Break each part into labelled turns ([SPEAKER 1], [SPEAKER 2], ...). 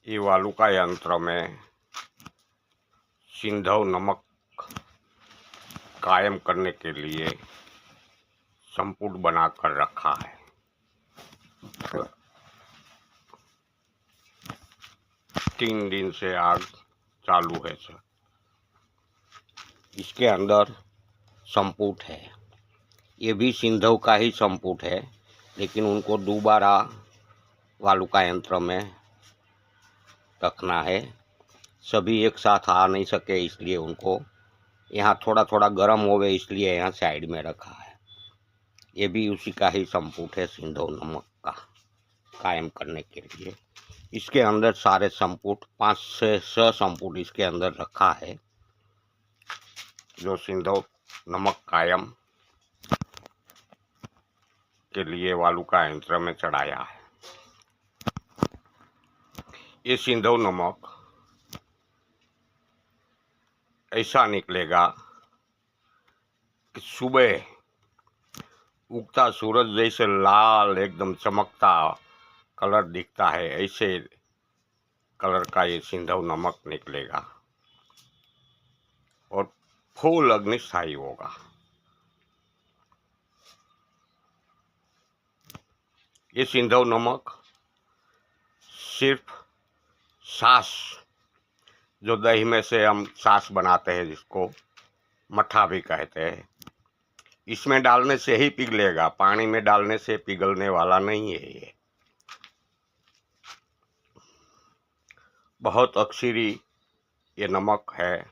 [SPEAKER 1] ये वालुका यंत्र में सिंधव नमक कायम करने के लिए संपुट बनाकर रखा है। 3 दिन से आग चालू है सर। इसके अंदर संपुट है, ये भी सिंधव का ही संपुट है, लेकिन उनको दोबारा वालुका यंत्र में रखना है। सभी एक साथ आ नहीं सके, इसलिए उनको यहाँ थोड़ा थोड़ा गर्म होवे, इसलिए यहाँ साइड में रखा है। ये भी उसी का ही संपुट है, सिंधव नमक का कायम करने के लिए। इसके अंदर सारे संपुट 5 से 6 संपुट इसके अंदर रखा है, जो सिंधव नमक कायम के लिए वालुका यंत्र में चढ़ाया है। ये सिंधव नमक ऐसा निकलेगा कि सुबह उगता सूरज जैसे लाल एकदम चमकता कलर दिखता है, ऐसे कलर का ये सिंधव नमक निकलेगा और फुल अग्निस्थायी होगा। ये सिंधव नमक सिर्फ छाछ, जो दही में से हम छाछ बनाते हैं, जिसको मट्ठा भी कहते हैं, इसमें डालने से ही पिघलेगा। पानी में डालने से पिघलने वाला नहीं है। ये बहुत अक्सीरी ये नमक है,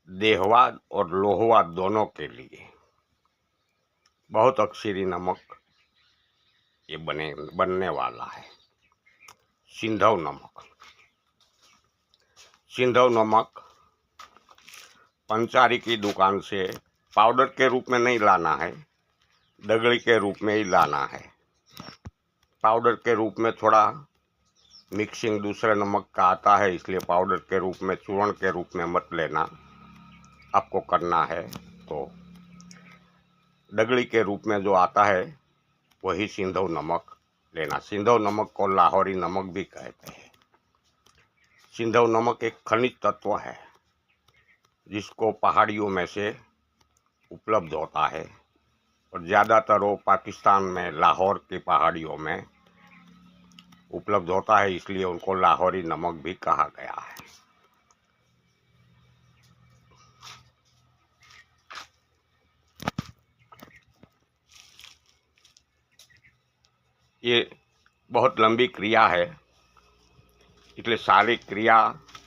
[SPEAKER 1] देहवाद और लोहवाद दोनों के लिए बहुत अक्सीरी नमक ये बनने वाला है। सिंधव नमक, सिंधव नमक पंचारी की दुकान से पाउडर के रूप में नहीं लाना है, दगड़ी के रूप में ही लाना है। पाउडर के रूप में थोड़ा मिक्सिंग दूसरे नमक का आता है, इसलिए पाउडर के रूप में, चूर्ण के रूप में मत लेना। आपको करना है तो दगड़ी के रूप में जो आता है वही सिंधव नमक लेना। सिंधव नमक को लाहौरी नमक भी कहते हैं। सिंधव नमक एक खनिज तत्व है, जिसको पहाड़ियों में से उपलब्ध होता है और ज़्यादातर वो पाकिस्तान में लाहौर की पहाड़ियों में उपलब्ध होता है, इसलिए उनको लाहौरी नमक भी कहा गया है। ये बहुत लंबी क्रिया है, इसलिए सारी क्रिया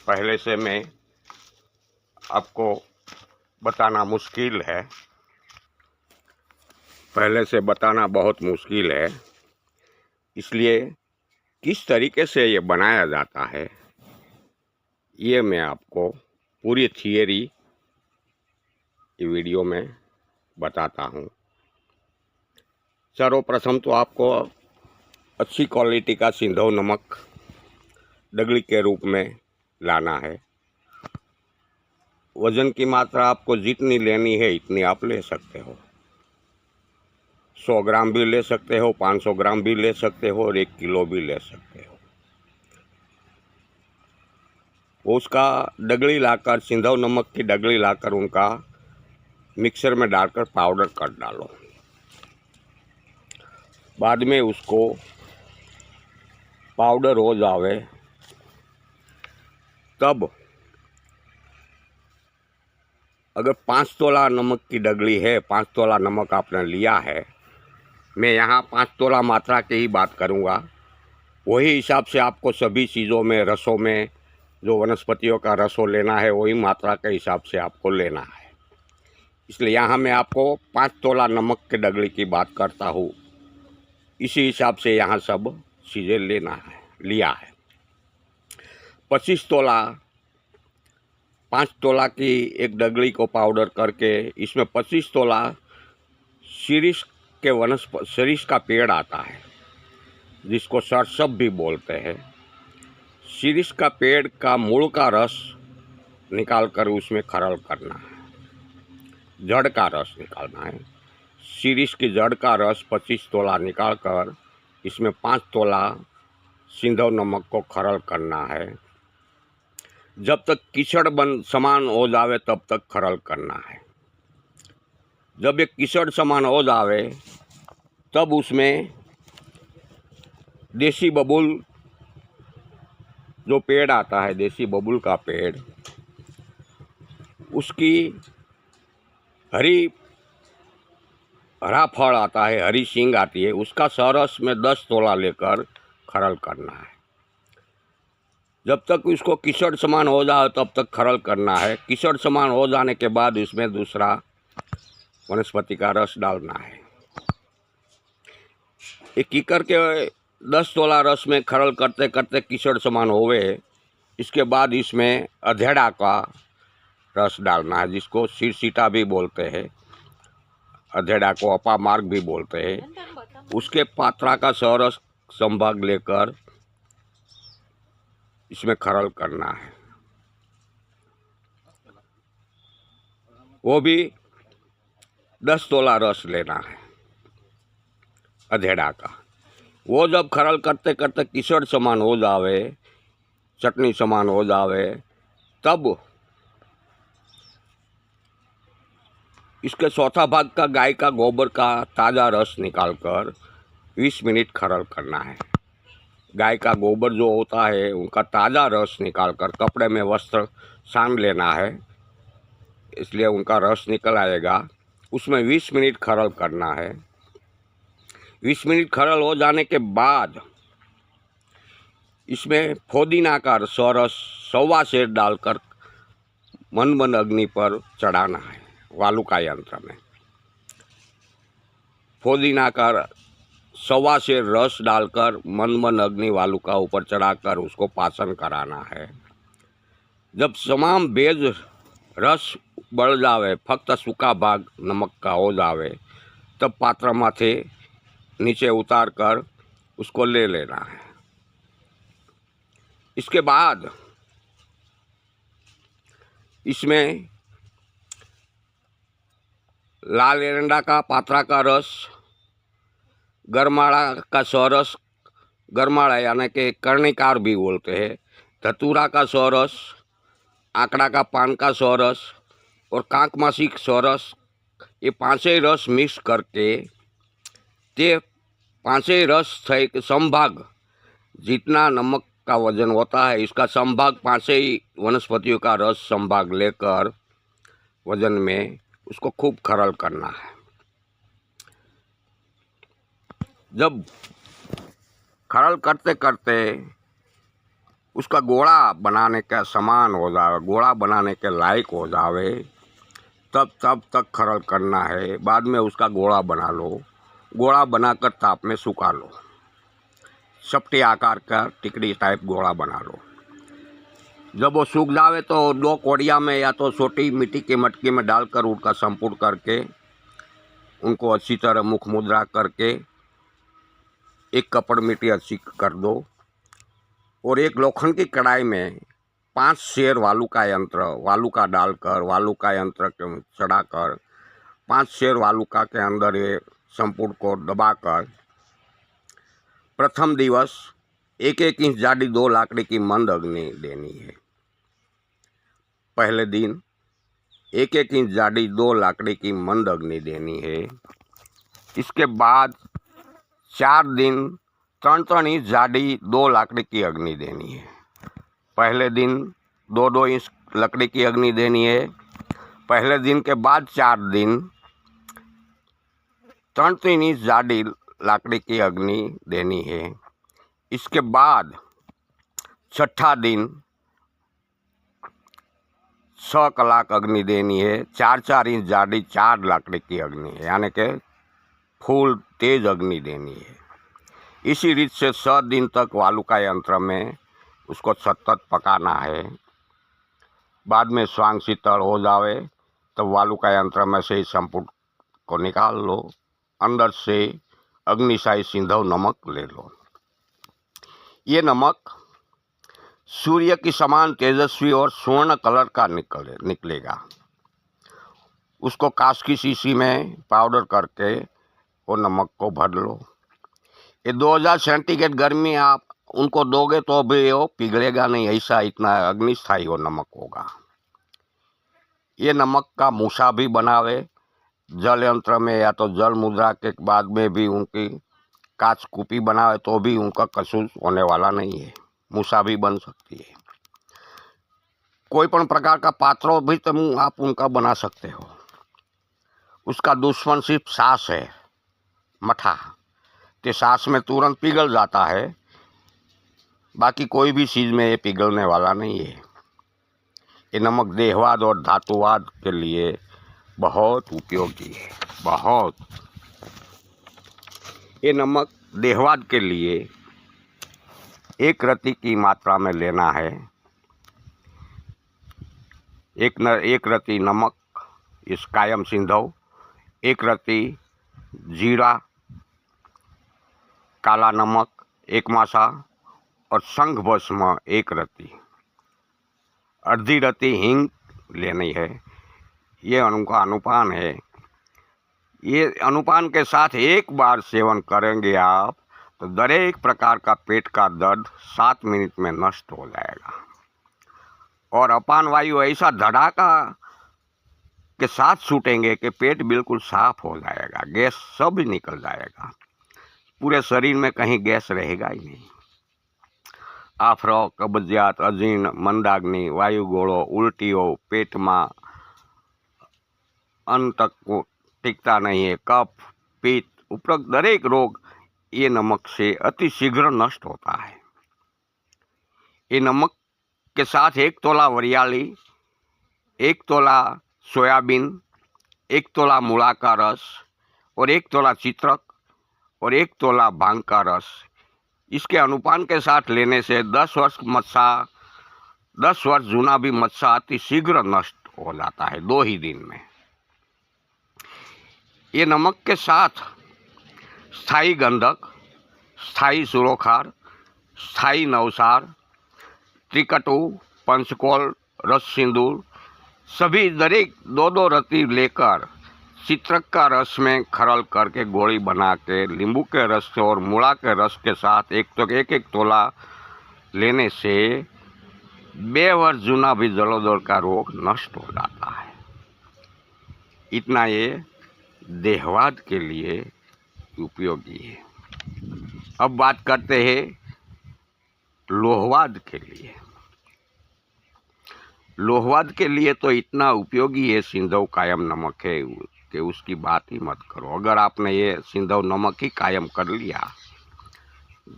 [SPEAKER 1] पहले से मैं आपको बताना मुश्किल है, पहले से बताना बहुत मुश्किल है। इसलिए किस तरीके से ये बनाया जाता है, ये मैं आपको पूरी थियरी ये वीडियो में बताता हूँ। सर्वप्रथम तो आपको अच्छी क्वालिटी का सिंधव नमक दगड़ी के रूप में लाना है। वज़न की मात्रा आपको जितनी लेनी है इतनी आप ले सकते हो। 100 ग्राम भी ले सकते हो, 500 ग्राम भी ले सकते हो और 1 किलो भी ले सकते हो। उसका डगड़ी लाकर, सिंधव नमक की डगड़ी लाकर उनका मिक्सर में डालकर पाउडर कर डालो। बाद में उसको पाउडर हो जावे तब, अगर 5 तोला नमक की डगड़ी है, 5 तोला नमक आपने लिया है, मैं यहाँ 5 तोला मात्रा की ही बात करूँगा, वही हिसाब से आपको सभी चीज़ों में, रसों में जो वनस्पतियों का रसों लेना है, वही मात्रा के हिसाब से आपको लेना है। इसलिए यहाँ मैं आपको 5 तोला नमक के डगड़ी की बात करता हूँ। इसी हिसाब से यहाँ सब चीज़ें लिया है। 25 तोला, 5 तोला की एक डगड़ी को पाउडर करके इसमें 25 तोला शीरीष का पेड़ आता है, जिसको सरसब भी बोलते हैं। शीरीष का पेड़ का मूल का रस निकाल कर उसमें खरल करना है, जड़ का रस निकालना है। शीरीष की जड़ का रस 25 तोला निकाल कर इसमें 5 तोला सिंधव नमक को खरल करना है। जब तक कीचड़ बन समान हो जावे तब तक खरल करना है। जब ये कीचड़ समान हो जावे तब उसमें देसी बबूल जो पेड़ आता है, देसी बबूल का पेड़, उसकी हरा फल आता है, हरी सींग आती है, उसका सरस में 10 तोला लेकर खरल करना है। जब तक उसको कीचड़ समान हो जाए तब तक खरल करना है। कीचड़ समान हो जाने के बाद इसमें दूसरा वनस्पति का रस डालना है। ये कीकर के 10 तोला रस में खरल करते करते कीचड़ समान होवे, इसके बाद इसमें अधेड़ा का रस डालना है, जिसको सिरसीटा भी बोलते हैं, अधेड़ा को अपामार्ग भी बोलते हैं। उसके पात्रा का सरस संभाग लेकर इसमें खरल करना है। वो भी 10 तोला रस लेना है अधेड़ा का। वो जब खरल करते करते कीचड़ समान हो जावे, चटनी समान हो जावे, तब इसके चौथा भाग का गाय का गोबर का ताज़ा रस निकालकर 20 मिनट खरल करना है। गाय का गोबर जो होता है उनका ताज़ा रस निकालकर कपड़े में वस्त्र सान लेना है, इसलिए उनका रस निकल आएगा। उसमें 20 मिनट खरल करना है। 20 मिनट खरल हो जाने के बाद इसमें फोदीना का सरस 1.25 सेर डालकर मन अग्नि पर चढ़ाना है वालुका यंत्र में। फोदीना का 1.25 सेर रस डालकर मन अग्नि वालुका ऊपर चढ़ाकर उसको पाचन कराना है। जब तमाम बेज रस बढ़ जावे, फक्त सूखा भाग नमक का हो जावे, तब पात्र माथे नीचे उतार कर उसको ले लेना है। इसके बाद इसमें लाल एरंडा का पात्रा का रस, गरमाड़ा का सरस, गरमाड़ा यानी कि कर्णिकार भी बोलते हैं, धतूरा का सरस, आंकड़ा का पान का सरस और कांकमासी सरस, ये 5 रस मिक्स करके ते 5 रस थे संभाग जितना नमक का वजन होता है इसका संभाग 5 वनस्पतियों का रस संभाग लेकर वजन में उसको खूब खरल करना है। जब खरल करते करते उसका गोला बनाने का समान हो जावे, गोला बनाने के लायक हो जावे, तब तक खरल करना है। बाद में उसका गोला बना लो। गोला बनाकर ताप में सुखा लो। चपटी आकार का टिकड़ी टाइप गोला बना लो। जब वो सूख जावे तो 2 कोड़िया में या तो छोटी मिट्टी की मटकी में डालकर उनका संपूर्ण करके उनको अच्छी तरह मुख मुद्रा करके एक कपड़ मिट्टी अच्छी कर दो और एक लोखंड की कढ़ाई में 5 सेर वालुका डालकर वालुका यंत्र के चढ़ाकर 5 सेर वालुका के अंदर ये संपूर्ण को दबाकर प्रथम दिवस 1-1 इंच जाडी 2 लाकड़ी की मंद अग्नि देनी है। पहले दिन 1-1 इंच जाडी 2 लाकड़ी की मंद अग्नि देनी है। इसके बाद 4 दिन 3-3 इंच जाडी 2 लाकड़ी की अग्नि देनी है। पहले दिन 2-2 इंच लकड़ी की अग्नि देनी है। पहले दिन के बाद 4 दिन 3-3 इंच जाडी लाकड़ी की अग्नि देनी है। इसके बाद छठा दिन 6 कलाक अग्नि देनी है। 4-4 इंच जाडी 4 लाकड़ी की अग्नि है, यानी कि फुल तेज अग्नि देनी है। इसी रीत से 6 दिन तक वालुका यंत्र में उसको सतत पकाना है। बाद में स्वांग शीतल हो जावे तब वालुका यंत्र में से संपूर्ण को निकाल लो। अंदर से अग्निशाई सिंधव नमक ले लो। ये नमक सूर्य की समान तेजस्वी और स्वर्ण कलर का निकलेगा। उसको कांच की शीशी में पाउडर करके वो नमक को भर लो। ये 2000 सेंटीग्रेड गर्मी आप उनको दोगे तो भी वो पिघलेगा नहीं, ऐसा इतना अग्निस्थायी वो नमक होगा। ये नमक का मूसा भी बनावे जल यंत्र में या तो जल मुद्रा के बाद में भी उनकी कांच कूपी बनावे तो भी उनका कसूर होने वाला नहीं है, मूसा भी बन सकती है। कोई पण प्रकार का पात्रों भी तुम आप उनका बना सकते हो। उसका दुश्मन सिर्फ सांस है, मठा के सांस में तुरंत पिघल जाता है, बाकी कोई भी चीज में ये पिघलने वाला नहीं है। ये नमक देहवाद और धातुवाद के लिए बहुत उपयोगी है, बहुत। ये नमक देहवाद के लिए 1 रति की मात्रा में लेना है। एक रति नमक इस कायम सिंधव, 1 रति जीरा, काला नमक 1 मासा और शंख भस्म 1 रति, अर्धी रति हींग लेनी है। ये उनका अनुपान है। ये अनुपान के साथ एक बार सेवन करेंगे आप तो दरेक प्रकार का पेट का दर्द 7 मिनट में नष्ट हो जाएगा और अपान वायु ऐसा धड़ाका के साथ छूटेंगे कि पेट बिल्कुल साफ हो जाएगा, गैस सब निकल जाएगा, पूरे शरीर में कहीं गैस रहेगा ही नहीं। आफरो, कब्जियात, अजीर्ण, मंदाग्नि, वायुगोळो, उल्टीओ, पेट में अन्न तक टिकता नहीं है, कफ, पित्त, उपरोक्त दरेक रोग ये नमक से अति शीघ्र नष्ट होता है। ये नमक के साथ 1 तोला वरियाली, 1 तोला सोयाबीन, 1 तोला मूला का रस और 1 तोला चित्रक और 1 तोला भांग का रस, इसके अनुपान के साथ लेने से 10 वर्ष जूना भी मत्सा अति शीघ्र नष्ट हो जाता है 2 ही दिन में। ये नमक के साथ स्थायी गंधक, स्थायी सुरोखार, स्थायी नवसार, त्रिकटु, पंचकोल, रस सिंदूर सभी दरेक 2-2 रति लेकर चित्रक का रस में खरल करके गोली बना के नींबू के रस से और मूला के रस के साथ 1 तोला लेने से 2 वर्ष जूना भी जलोदर का रोग नष्ट हो जाता है। इतना ये देहवाद के लिए उपयोगी है। अब बात करते हैं लोहवाद के लिए। लोहवाद के लिए तो इतना उपयोगी है सिंधव कायम नमक है कि उसकी बात ही मत करो। अगर आपने ये सिंधव नमक ही कायम कर लिया,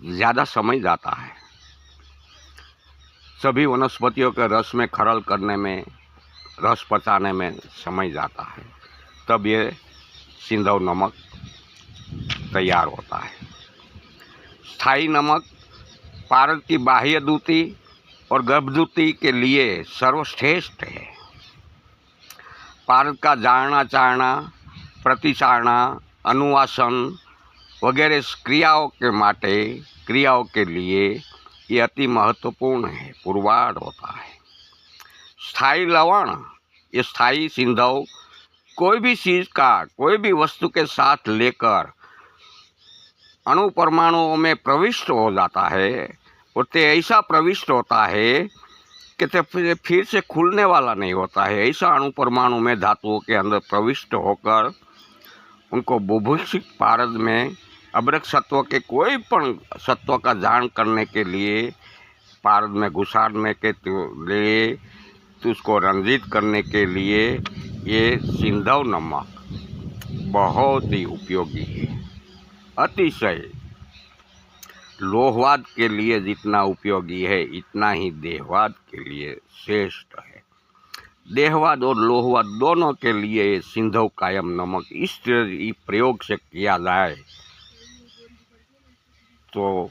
[SPEAKER 1] ज़्यादा समय जाता है, सभी वनस्पतियों के रस में खरल करने में, रस पचाने में समय जाता है, तब ये सिंधव नमक तैयार होता है। स्थायी नमक पारद की बाह्य दूती और गर्भदूती के लिए सर्वश्रेष्ठ है। पारद का जारना चारना, प्रतिचारणा, अनुवासन वगैरह क्रियाओं के लिए ये अति महत्वपूर्ण है, पुरवार होता है। स्थायी लवण, ये स्थायी सिंधव कोई भी चीज का, कोई भी वस्तु के साथ लेकर अणु परमाणुओं में प्रविष्ट हो जाता है और ते ऐसा प्रविष्ट होता है कि ते फिर से खुलने वाला नहीं होता है। ऐसा अणु परमाणु में धातुओं के अंदर प्रविष्ट होकर उनको बुभुक्षित पारद में अबरक सत्व के कोई पण सत्व का जान करने के लिए, पारद में घुसाड़ने के लिए, तो उसको रंजित करने के लिए ये सिंधव नमक बहुत ही उपयोगी है, अतिशय। लोहवाद के लिए जितना उपयोगी है इतना ही देहवाद के लिए श्रेष्ठ है। देहवाद और लोहवाद दोनों के लिए सिंधव कायम नमक इस तरह प्रयोग से किया जाए तो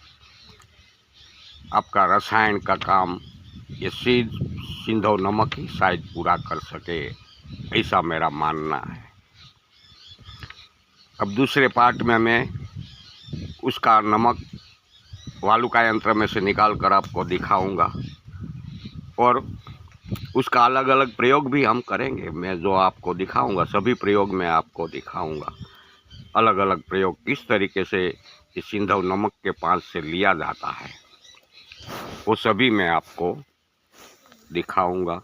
[SPEAKER 1] आपका रसायन का काम ये सिंधव नमक ही शायद पूरा कर सके, ऐसा मेरा मानना है। अब दूसरे पार्ट में मैं उसका नमक वालुका यंत्र में से निकाल कर आपको दिखाऊंगा और उसका अलग अलग प्रयोग भी हम करेंगे। मैं जो आपको दिखाऊंगा सभी प्रयोग में आपको दिखाऊंगा, अलग अलग प्रयोग किस तरीके से इस सिंधव नमक के पास से लिया जाता है। वो सभी मैं आपको दिखाऊंगा।